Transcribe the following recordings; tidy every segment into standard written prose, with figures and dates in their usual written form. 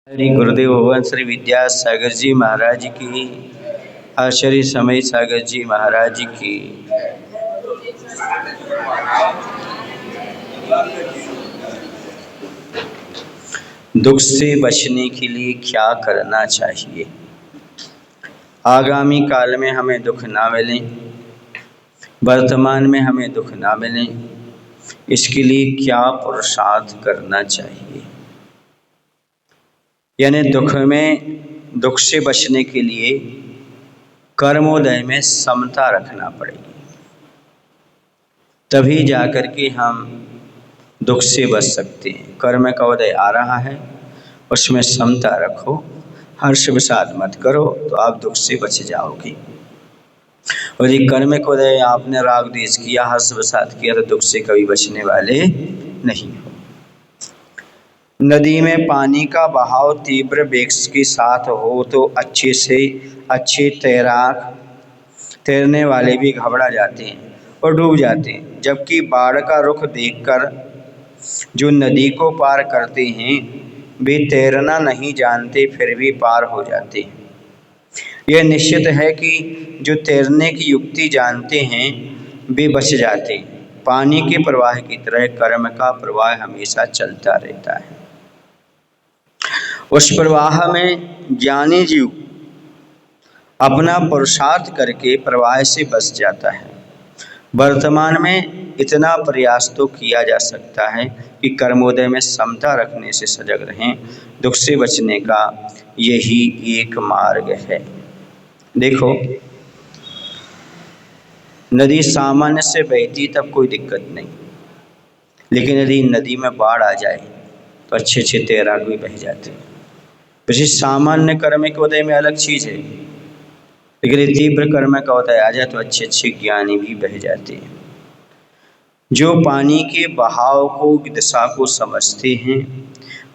श्री गुरुदेव भगवान श्री विद्यासागर जी महाराज की, आचार्य समय सागर जी महाराज की। दुख से बचने के लिए क्या करना चाहिए? आगामी काल में हमें दुख ना मिले, वर्तमान में हमें दुख ना मिले, इसके लिए क्या पुरुषार्थ करना चाहिए? यानी दुख से बचने के लिए कर्मोदय में समता रखना पड़ेगी, तभी जाकर के हम दुख से बच सकते हैं। कर्म का उदय आ रहा है, उसमें समता रखो, हर्ष विषाद मत करो, तो आप दुख से बच जाओगे। और ये कर्म का उदय आपने राग द्वेष किया, हर्ष विषाद किया, तो दुख से कभी बचने वाले नहीं हो। नदी में पानी का बहाव तीव्र वेग के साथ हो तो अच्छे तैरने वाले भी घबरा जाते हैं और डूब जाते हैं, जबकि बाढ़ का रुख देखकर जो नदी को पार करते हैं वे तैरना नहीं जानते, फिर भी पार हो जाते हैं। यह निश्चित है कि जो तैरने की युक्ति जानते हैं वे बच जाते हैं। पानी के प्रवाह की तरह कर्म का प्रवाह हमेशा चलता रहता है। उस प्रवाह में ज्ञानी जीव अपना पुरुषार्थ करके प्रवाह से बच जाता है। वर्तमान में इतना प्रयास तो किया जा सकता है कि कर्मोदय में समता रखने से सजग रहें। दुख से बचने का यही एक मार्ग है। देखो, नदी सामान्य से बहती तब कोई दिक्कत नहीं, लेकिन यदि नदी में बाढ़ आ जाए तो अच्छे तैराक भी बह जाते हैं। वैसे सामान्य कर्म के उदय में अलग चीज़ है, लेकिन तीव्र कर्म का उदय आ जाए तो अच्छे ज्ञानी भी बह जाते हैं। जो पानी के बहाव को, दिशा को समझते हैं,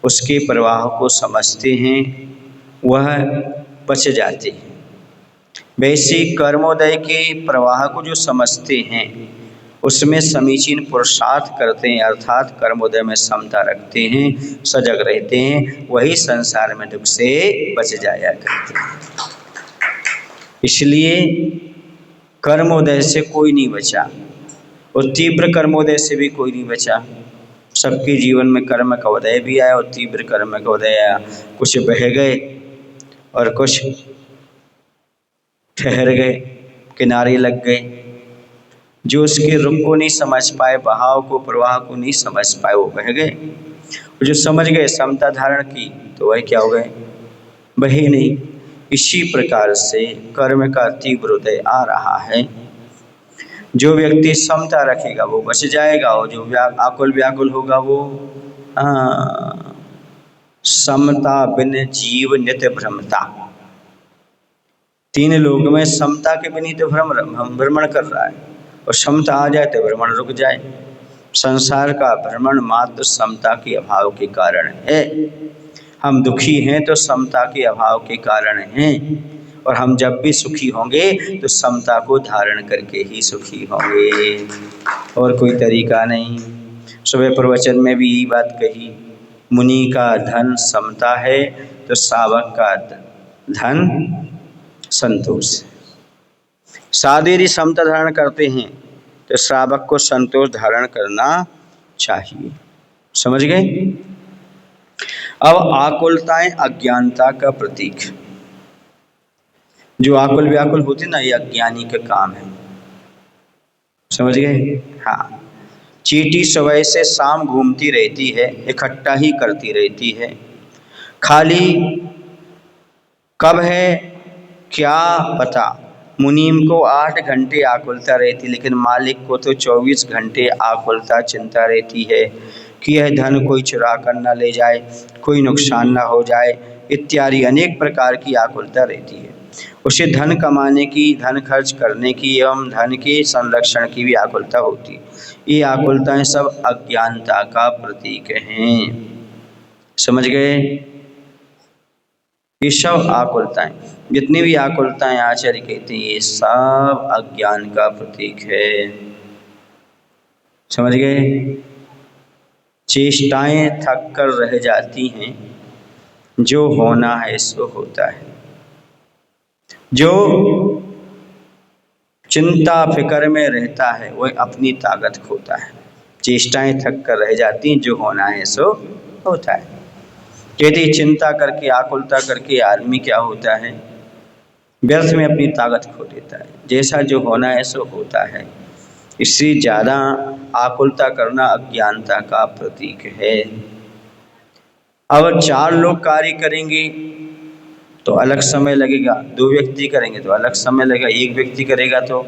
उसके प्रवाह को समझते हैं, वह बच जाते हैं। वैसे कर्मोदय के प्रवाह को जो समझते हैं उसमें समीचीन पुरुषार्थ करते हैं, अर्थात कर्मोदय में समता रखते हैं, सजग रहते हैं, वही संसार में दुख से बच जाया करते हैं। इसलिए कर्मोदय से कोई नहीं बचा और तीव्र कर्मोदय से भी कोई नहीं बचा। सबके जीवन में कर्म का उदय भी आया और तीव्र कर्म का उदय आया। कुछ बह गए और कुछ ठहर गए, किनारे लग गए। जो उसके रुख को नहीं समझ पाए, बहाव को, प्रवाह को नहीं समझ पाए, वो बह गए। और जो समझ गए, समता धारण की, तो वह क्या हो गए? बहे नहीं। इसी प्रकार से कर्म का तीव्र उदय आ रहा है। जो व्यक्ति समता रखेगा वो बच जाएगा, और जो आकुल व्याकुल होगा वो समता बिन जीव नित्य भ्रमता। तीन लोक में समता के बिना तो भ्रमण कर रहा है, और समता आ जाए तो भ्रमण रुक जाए। संसार का भ्रमण मात्र समता के अभाव के कारण है। हम दुखी हैं तो समता के अभाव के कारण हैं, और हम जब भी सुखी होंगे तो समता को धारण करके ही सुखी होंगे, और कोई तरीका नहीं। सुबह प्रवचन में भी यही बात कही, मुनि का धन समता है तो सावक का धन संतोष। साधु यदि समता धारण करते हैं तो श्रावक को संतोष धारण करना चाहिए। समझ गए? अब आकुलताएं अज्ञानता का प्रतीक। जो आकुल व्याकुल होते ना, ये अज्ञानी का काम है। समझ गए? हाँ। चींटी सुबह से शाम घूमती रहती है, इकट्ठा ही करती रहती है, खाली कब है क्या पता। मुनीम को 8 घंटे आकुलता रहती, लेकिन मालिक को तो 24 घंटे आकुलता चिंता रहती है कि यह धन कोई चुरा कर न ले जाए, कोई नुकसान न हो जाए, इत्यादि अनेक प्रकार की आकुलता रहती है। उसे धन कमाने की, धन खर्च करने की एवं धन के संरक्षण की भी आकुलता होती। ये आकुलताएं सब अज्ञानता का प्रतीक हैं। समझ गए? ये सब आकुलताएं, जितनी भी आकुलताएं आचार्य कहते हैं, ये सब अज्ञान का प्रतीक है। समझ गए? चेष्टाएं थक कर रह जाती हैं, जो होना है सो होता है। जो चिंता फिक्र में रहता है वह अपनी ताकत खोता है। चेष्टाएं थक कर रह जाती हैं, जो होना है सो होता है। कहते चिंता करके आकुलता करके आदमी क्या होता है, व्यर्थ में अपनी ताकत खो देता है। जैसा जो होना है सो होता है। इससे ज़्यादा आकुलता करना अज्ञानता का प्रतीक है। अब 4 लोग कार्य करेंगे तो अलग समय लगेगा, 2 व्यक्ति करेंगे तो अलग समय लगेगा, 1 व्यक्ति करेगा तो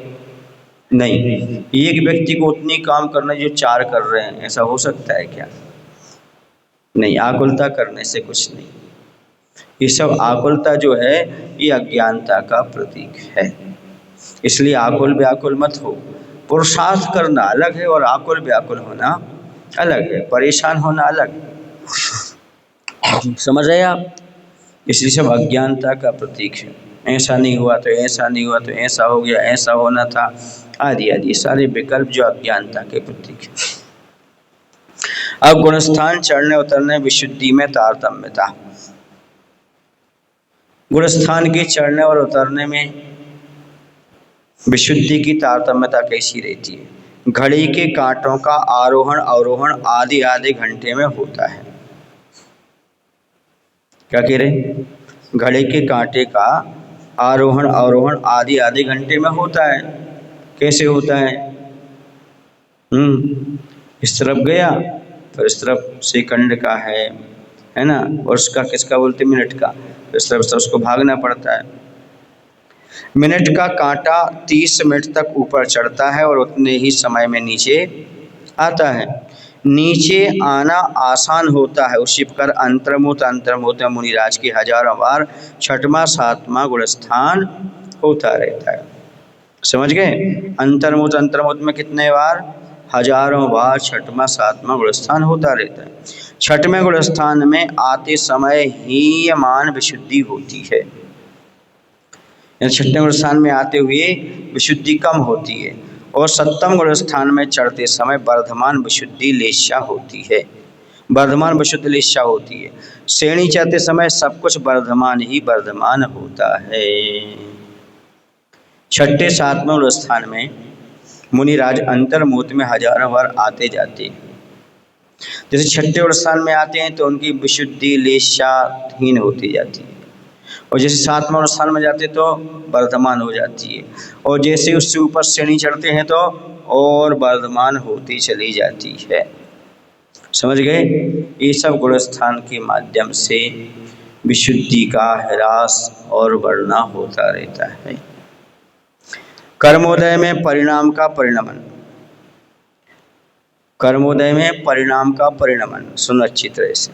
नहीं। एक व्यक्ति को उतनी काम करना जो 4 कर रहे हैं, ऐसा हो सकता है क्या? नहीं, आकुलता करने से कुछ नहीं। ये सब आकुलता जो है ये अज्ञानता का प्रतीक है। इसलिए आकुल व्याकुल मत हो। पुरुषार्थ करना अलग है और आकुल व्याकुल होना अलग है, परेशान होना अलग। समझ रहे आप? इसलिए सब अज्ञानता का प्रतीक है। ऐसा नहीं हुआ तो ऐसा नहीं हुआ तो ऐसा हो गया, ऐसा होना था, आदि आदि सारे विकल्प जो अज्ञानता के प्रतीक है। अब गुणस्थान चढ़ने उतरने विशुद्धि में तारतम्यता। गुणस्थान के चढ़ने और उतरने में विशुद्धि की तारतम्यता कैसी रहती है? घड़ी के कांटों का आरोहण अवरोहण आधे आधे घंटे में होता है। क्या कह रहे? घड़ी के कांटे का आरोहण अवरोहण आधे आधे घंटे में होता है। कैसे होता है? इस तरफ गया तो इस तरफ सेकंड का है ना, और उसका किसका बोलते मिनट का, इस तरफ से उसको भागना पड़ता है। मिनट का कांटा 30 मिनट तक ऊपर चढ़ता है और उतने ही समय में नीचे आता है। नीचे आना आसान होता है, उसी प्रकार अंतर्मुत मुनिराज की हजारों बार 6वां 7वां गुणस्थान होता रहता है। समझ गए? अंतर्मुत में कितने बार? हजारों बार 6वां 7वां गुणस्थान होता रहता है। 6वें गुणस्थान में आते समय हीयमान विशुद्धि होती है। 6वें गुणस्थान में आते हुए विशुद्धि कम होती है और 7वें गुणस्थान में चढ़ते समय वर्धमान विशुद्धि लेशा होती है। वर्धमान विशुद्ध लेशा होती है। श्रेणी चढ़ते समय सब कुछ वर्धमान ही वर्धमान होता है। 6ठे 7वें गुणस्थान में मुनिराज अंतर्मुत में हजारों बार आते जाते हैं। जैसे 6ठे गुणस्थान में आते हैं तो उनकी विशुद्धि लेशाहीन होती जाती है, और जैसे 7वें गुणस्थान में जाते तो वर्धमान हो जाती है, और जैसे उससे ऊपर श्रेणी चढ़ते हैं तो और वर्धमान होती चली जाती है। समझ गए? ये सब गुणस्थान के माध्यम से विशुद्धि का ह्रास और बढ़ना होता रहता है। कर्मोदय में परिणाम का परिणमन। कर्मोदय में परिणाम का परिणमन सुनो अच्छी तरह से।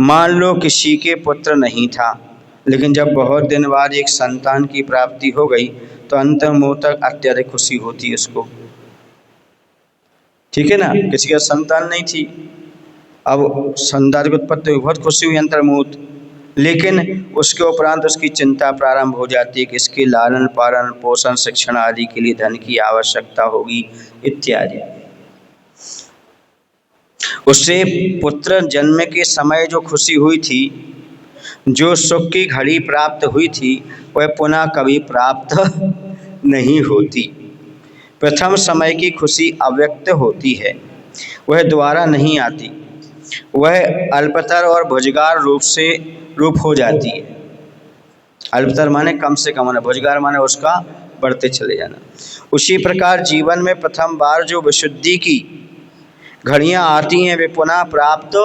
मान लो किसी के पुत्र नहीं था, लेकिन जब बहुत दिन बाद एक संतान की प्राप्ति हो गई तो अंतर्मुत तक अत्यधिक खुशी होती है उसको। ठीक है ना? किसी का संतान नहीं थी, अब संतान की उत्पत्ति हुई, बहुत खुशी हुई अंतर्मुत, लेकिन उसके उपरांत उसकी चिंता प्रारंभ हो जाती है कि इसके लालन पालन पोषण शिक्षण आदि के लिए धन की आवश्यकता होगी इत्यादि। उससे पुत्र जन्म के समय जो खुशी हुई थी, जो सुख की घड़ी प्राप्त हुई थी, वह पुनः कभी प्राप्त नहीं होती। प्रथम समय की खुशी अव्यक्त होती है, वह दोबारा नहीं आती। वह अल्पतर और भुजगार रूप हो जाती है। अल्पतर माने कम से कम होना, भुजगार माने उसका बढ़ते चले जाना। उसी प्रकार जीवन में प्रथम बार जो विशुद्धि की घड़ियाँ आती हैं वे पुनः प्राप्त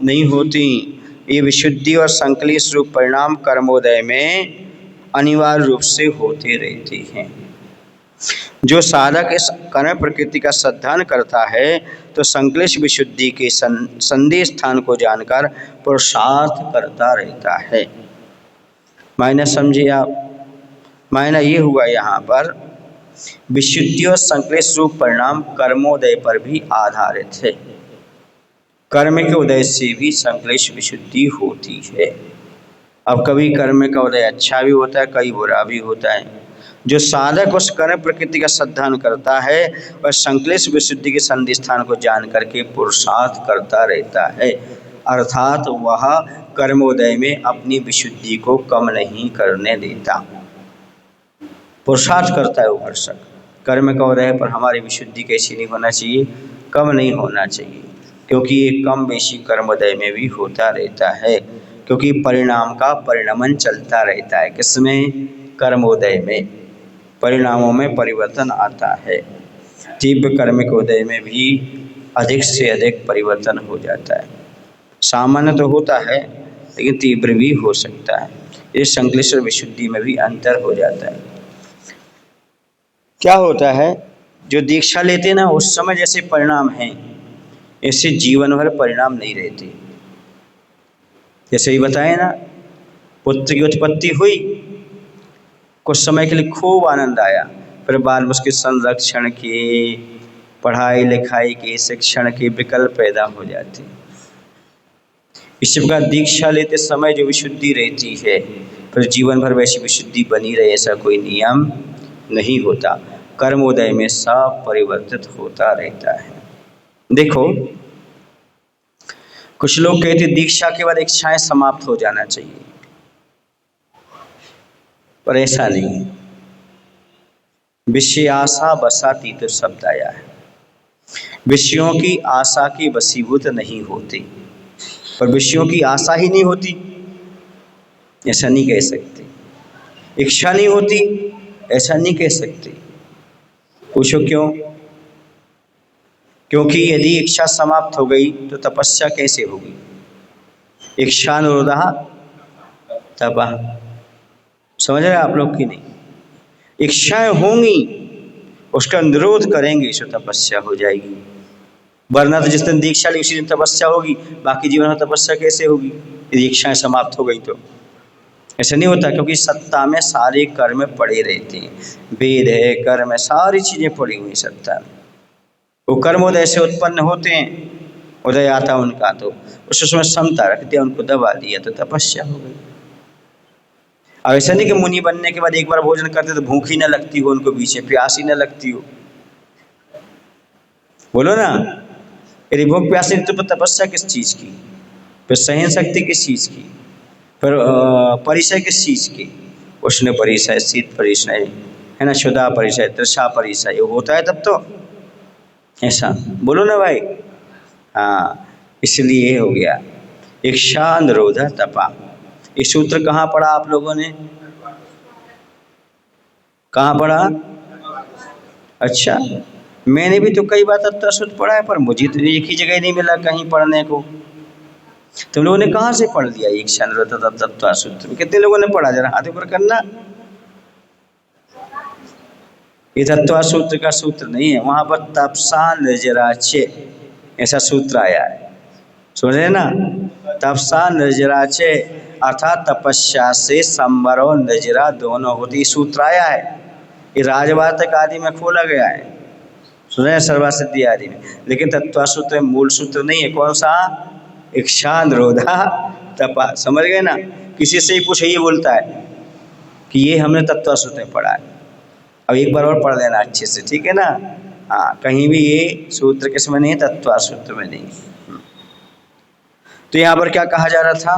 नहीं होती। ये विशुद्धि और संकलित रूप परिणाम कर्मोदय में अनिवार्य रूप से होते रहते हैं। जो साधक इस कर्म प्रकृति का श्रद्धान करता है तो संकलित विशुद्धि के संदेश स्थान को जानकर पुरुषार्थ करता रहता है। मायना समझिए आप? मायना ये हुआ यहाँ पर विशुद्धि और संकलित रूप परिणाम कर्मोदय पर भी आधारित है। कर्म के उदय से भी संकलित विशुद्धि होती है। अब कभी कर्म का उदय अच्छा भी होता है, कभी बुरा भी होता है। जो साधक उस कर्म प्रकृति का श्रद्धान करता है वह संकलित विशुद्धि के संधिस्थान को जान करके पुरुषार्थ करता रहता है, अर्थात वह कर्मोदय में अपनी विशुद्धि को कम नहीं करने देता। पुरुषार्थ करता है उपासक, कर्म का उदय पर हमारी विशुद्धि कैसी नहीं होना चाहिए, कम नहीं होना चाहिए, क्योंकि ये कम बेशी कर्मोदय में भी होता रहता है, क्योंकि परिणाम का परिणमन चलता रहता है। किसमें? कर्मोदय में परिणामों में परिवर्तन आता है। तीव्र कर्म के उदय में भी अधिक से अधिक परिवर्तन हो जाता है। सामान्य तो होता है लेकिन तीव्र भी हो सकता है। इस संश्लेषण विशुद्धि में भी अंतर हो जाता है। क्या होता है, जो दीक्षा लेते हैं ना, उस समय जैसे परिणाम हैं ऐसे जीवन भर परिणाम नहीं रहते। जैसे ही बताए ना, पुत्र की उत्पत्ति हुई, कुछ समय के लिए खूब आनंद आया, फिर बाद में उसके संरक्षण के, पढ़ाई लिखाई के, शिक्षण के विकल्प पैदा हो जाते। इसी प्रकार दीक्षा लेते समय जो विशुद्धि रहती है, फिर जीवन भर वैसी विशुद्धि बनी रहे ऐसा कोई नियम नहीं होता। कर्मोदय में सब परिवर्तित होता रहता है। देखो, कुछ लोग कहते दीक्षा के बाद इच्छाएं समाप्त हो जाना चाहिए, पर ऐसा नहीं है। विषय आशा बसाती तो शब्द आया है, विषयों की आशा के वशीभूत नहीं होते, पर विषयों की आशा ही नहीं होती ऐसा नहीं कह सकते। इच्छा नहीं होती ऐसा नहीं कह सकते। पूछो क्यों? क्योंकि यदि इच्छा समाप्त हो गई तो तपस्या कैसे होगी? इच्छा अनुरोधा तपः। समझ रहे आप लोग कि नहीं? इच्छाएं होंगी, उसका निरोध करेंगे तो तपस्या हो जाएगी, वरना तो जिस दिन दीक्षा ली उसी दिन तपस्या होगी, बाकी जीवन में तपस्या कैसे होगी यदि इच्छाएं समाप्त हो गई तो? ऐसा नहीं होता, क्योंकि सत्ता में सारे कर्म पड़े रहते हैं। वेद है, कर्म है, सारी चीजें पड़ी हुई सत्ता में। वो कर्मोदय से उत्पन्न होते हैं, उदय आता उनका तो उसमें समता रख दिया, उनको दबा दिया तो तपस्या हो गई। अब ऐसा नहीं कि मुनि बनने के बाद एक बार भोजन करते तो भूख ही न लगती हो उनको, बीच में प्यास ही न लगती हो। बोलो ना, यदि भूख प्यास नहीं तो तपस्या किस चीज की, फिर सहन शक्ति किस चीज की, फिर परिचय किस चीज की? उष्ण परिचय, शीत परिचय है ना, क्षुधा परिचय, तृषा परिचय, ये होता है तब तो। ऐसा बोलो ना भाई। हाँ, इसलिए ये हो गया इच्छा निरोध तपा। ये सूत्र कहाँ पढ़ा आप लोगों ने? कहाँ पढ़ा? अच्छा, मैंने भी तो कई बार तत्व सूत्र पढ़ा है, पर मुझे तो एक ही जगह नहीं मिला कहीं पढ़ने को। तुम लोगों ने कहाँ से पढ़ लिया इच्छा निरोध तत्व सूत्र? कितने लोगों ने पढ़ा? जरा हाथ ऊपर करना। ये तत्व सूत्र का सूत्र नहीं है, वहां पर तपसा निर्जराचे ऐसा सूत्र आया है, सुन रहे ना? तपसा निर्जराचे अर्थात तपस्या से संवर और निर्जरा दोनों होती, सूत्र आया है। ये राजवार्तक आदि में खोला गया है, सुन रहे हैं, सर्वासिद्धि आदि में। लेकिन तत्व सूत्र मूल सूत्र नहीं है। कौन सा? इच्छा निरोधा तपा। समझ गए ना? किसी से ही पूछे, ये बोलता है कि ये हमने तत्व सूत्र में पढ़ा है। अब एक बार और पढ़ लेना अच्छे से, ठीक है ना? हाँ, कहीं भी ये सूत्र किस में नहीं है, तत्व सूत्र में नहीं। तो यहाँ पर क्या कहा जा रहा था?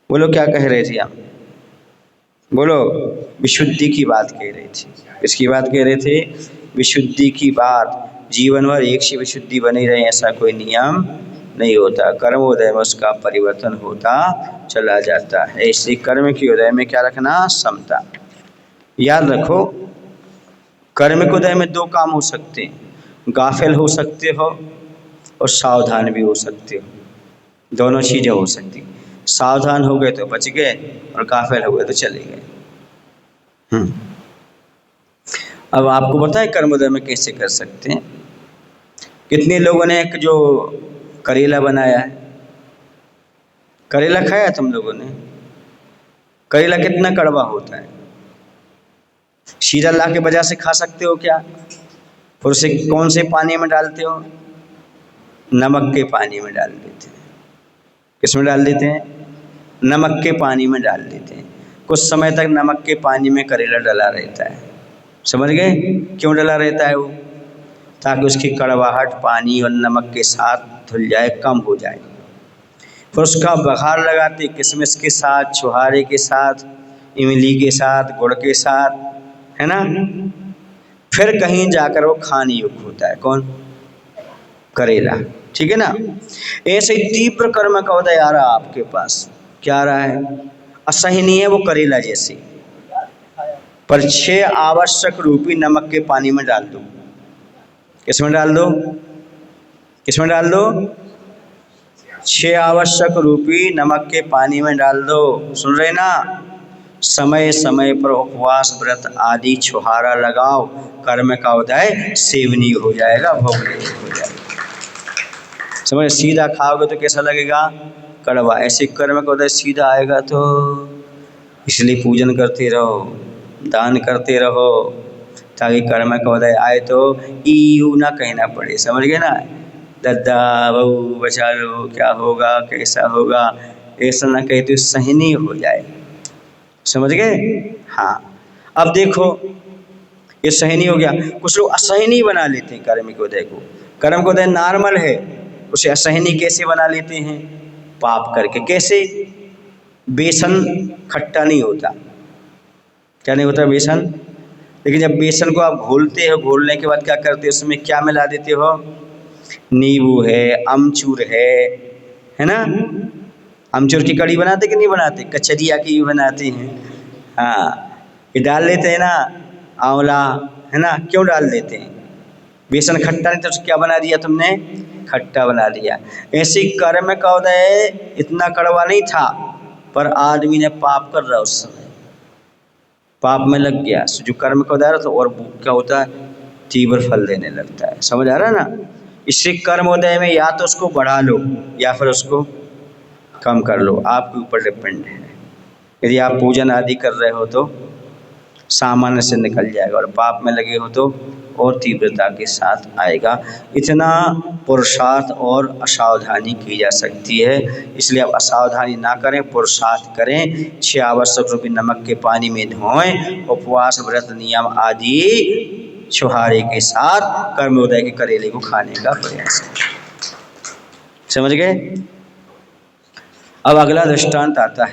बोलो, क्या कह रहे थे आप? बोलो। विशुद्धि की बात कह रहे थे। किसकी बात कह रहे थे? विशुद्धि की बात। जीवन भर एक सी विशुद्धि बनी रहे ऐसा कोई नियम नहीं होता। कर्मोदय में उसका परिवर्तन होता चला जाता है। इसलिए कर्म के उदय में क्या रखना? समता। याद रखो, कर्म के उदय में दो काम हो सकते हैं, गाफिल हो सकते हो और सावधान भी हो सकते हो। दोनों चीजें हो सकती। सावधान हो गए तो बच गए और गाफिल हो गए तो चले गए। अब आपको पता है कर्मोदय में कैसे कर सकते हैं? कितने लोगों ने एक जो करेला बनाया है, करेला खाया तुम लोगों ने? करेला कितना कड़वा होता है। सीधा ला के बाजार से खा सकते हो क्या? फिर उसे कौन से पानी में डालते हो? नमक के पानी में डाल देते हैं। किस में डाल देते हैं? नमक के पानी में डाल देते हैं। कुछ समय तक नमक के पानी में करेला डला रहता है। समझ गए क्यों डला रहता है वो? ताकि उसकी कड़वाहट पानी और नमक के साथ धुल जाए, कम हो जाए। फिर उसका बघार लगाते किशमिश के साथ, छुहारे के साथ, इमली के साथ, गुड़ के साथ, है ना। फिर कहीं जाकर वो खाने योग्य होता है। कौन? करेला। ठीक है ना। ऐसे ही तीव्र कर्म का उदय आ रहा आपके पास, क्या आ रहा है? असहनीय है वो करेला जैसे, पर 6 आवश्यक रूपी नमक के पानी में डाल दो। किसमें डाल दो? किसमें डाल दो? 6 आवश्यक रूपी नमक के पानी में डाल दो। सुन रहे ना? समय समय पर उपवास, व्रत आदि छुहारा लगाओ, कर्म का उदय सेवनीय हो जाएगा, भोगनीय हो जाएगा। समझ? सीधा खाओगे तो कैसा लगेगा? कड़वा। ऐसे कर्म का उदय सीधा आएगा तो इसलिए पूजन करते रहो, दान करते रहो, ताकि कर्म का उदय आए तो ईयू ना कहना पड़े। समझ गए ना? दद्दा बहू बचा लो, क्या होगा, कैसा होगा, ऐसा ना कहे तो सहनीय हो जाए। समझ गए? हाँ। अब देखो ये सहनीय हो गया। कुछ लोग असहनीय बना लेते हैं कर्म के उदय को। कर्म का उदय नॉर्मल है, उसे असहनीय कैसे बना लेते हैं? पाप करके। कैसे? बेसन खट्टा नहीं होता। क्या नहीं होता? बेसन। लेकिन जब बेसन को आप घोलते हो, घोलने के बाद क्या करते हो? उसमें क्या मिला देते हो? नींबू है, अमचूर है ना। अमचूर की कड़ी बनाते कि नहीं बनाते? कचरिया की भी बनाते हैं। हाँ, ये डाल लेते हैं ना, आंवला, है ना। क्यों डाल देते हैं? बेसन खट्टा नहीं तो क्या बना दिया तुमने? खट्टा बना दिया। ऐसे ही कर्म का उदय इतना कड़वा नहीं था, पर आदमी ने पाप कर रहा उस समय, पाप में लग गया। जो कर्म का उदय तो और क्या होता है? तीव्र फल देने लगता है। समझ आ रहा है ना? इससे कर्म उदय में या तो उसको बढ़ा लो या फिर उसको कम कर लो, आपके ऊपर डिपेंड है। यदि आप पूजन आदि कर रहे हो तो सामान्य से निकल जाएगा, और पाप में लगे हो तो और तीव्रता के साथ आएगा। इतना पुरुषार्थ और असावधानी की जा सकती है, इसलिए आप असावधानी ना करें, पुरुषार्थ करें। 6 आवश्यक रूपी नमक के पानी में धोएं, उपवास, व्रत, नियम आदि छुहारे के साथ कर्मोदय के करेले को खाने का प्रयास करें। समझ गए? अब अगला दृष्टांत आता है।